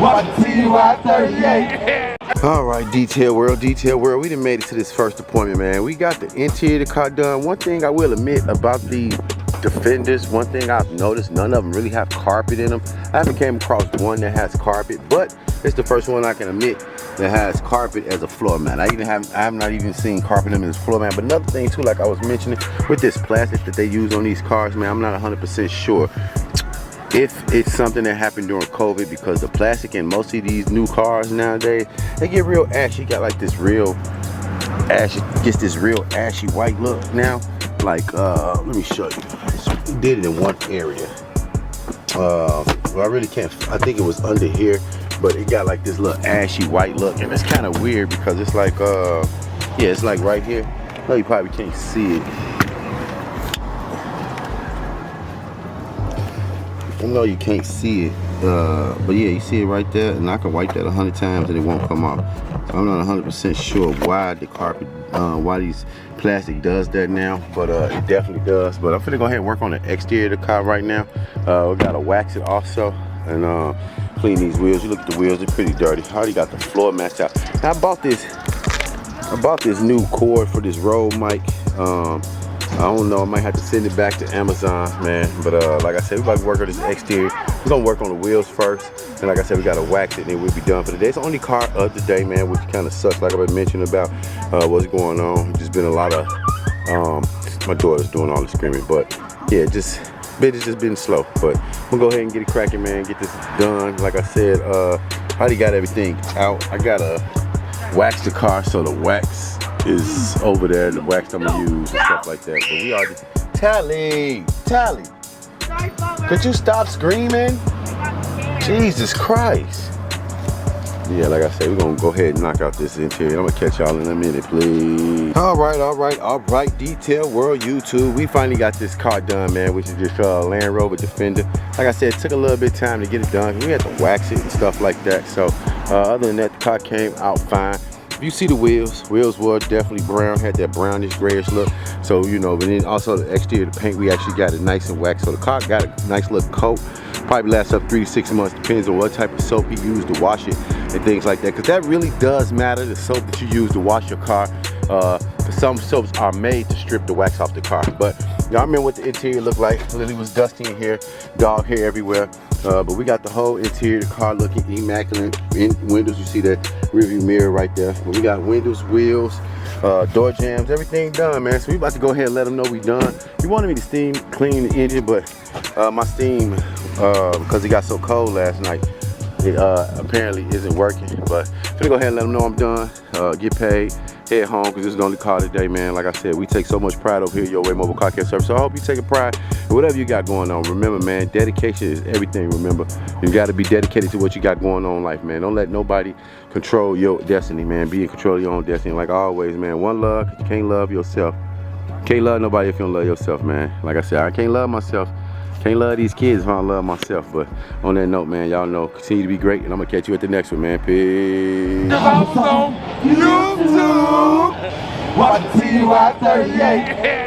Alright, detail world, we done made it to this first appointment, man. We got the interior of the car done. One thing I will admit about the Defenders, one thing I've noticed, none of them really have carpet in them. I haven't came across one that has carpet, but it's the first one I can admit that has carpet as a floor mat. I have not even seen carpet in them as a floor mat. But another thing too, like I was mentioning, with this plastic that they use on these cars, man, I'm not 100% sure if it's something that happened during COVID, because the plastic in most of these new cars nowadays, they get real ashy. Got like this real ashy, gets this real ashy white look now. Like, let me show you. We did it in one area. Well, I really can't, I think it was under here, but it got like this little ashy white look, and it's kind of weird because it's like, yeah, it's like right here. No, you probably can't see it. I know you can't see it, but yeah, you see it right there, and I can wipe that 100 times and it won't come off. So I'm not 100% sure why the carpet, why these plastic does that now, but it definitely does. But I'm gonna go ahead and work on the exterior of the car right now. We gotta wax it also and clean these wheels. You look at the wheels; they're pretty dirty. I already got the floor matched out. Now I bought this new cord for this Rode mic. I don't know, I might have to send it back to Amazon, man. But like I said, we about to work on this exterior. We're gonna work on the wheels first. And like I said, we gotta wax it and then we'll be done for the day. It's the only car of the day, man, which kind of sucks. Like I've been mentioning about what's going on. It's just been a lot of, my daughter's doing all the screaming. But yeah, it's just been slow. But we'll go ahead and get it cracking, man. Get this done. Like I said, I already got everything out. I gotta wax the car so the wax is over there, the wax I'm gonna use and stuff like that. But we already, Tally, could you stop screaming? Jesus Christ. Yeah, like I said, we're gonna go ahead and knock out this interior. I'm gonna catch y'all in a minute, please. All right, Detail World YouTube. We finally got this car done, man, which is this Landrover Defender. Like I said, it took a little bit of time to get it done. We had to wax it and stuff like that. So other than that, the car came out fine. If you see the wheels were definitely brown, had that brownish grayish look. So, you know, but then also the exterior, the paint, we actually got it nice and waxed. So the car got a nice little coat. Probably lasts up 3 to 6 months, depends on what type of soap you use to wash it and things like that. Because that really does matter, the soap that you use to wash your car. Because some soaps are made to strip the wax off the car. But y'all remember what the interior looked like. Lily was dusty in here, dog hair everywhere. But we got the whole interior of the car looking immaculate. In windows, you see that rearview mirror right there. But we got windows, wheels, door jams, everything done, man. So we about to go ahead and let them know we done. He wanted me to steam clean the engine, but my steam, because it got so cold last night, it apparently isn't working. But I'm gonna go ahead and let them know I'm done, get paid, head home, because this is the only car today, man. Like I said, we take so much pride over here at Your Way Mobile Car Care Service. So I hope you take a pride in whatever you got going on. Remember, man, dedication is everything. Remember, you got to be dedicated to what you got going on in life, man. Don't let nobody control your destiny, man. Be in control of your own destiny. Like always, man, one love. You can't love yourself. Can't love nobody if you don't love yourself, man. Like I said, I can't love myself. Can't love these kids if I don't love myself. But on that note, man, y'all know, continue to be great, and I'm gonna catch you at the next one, man. Peace. YouTube. What TY38?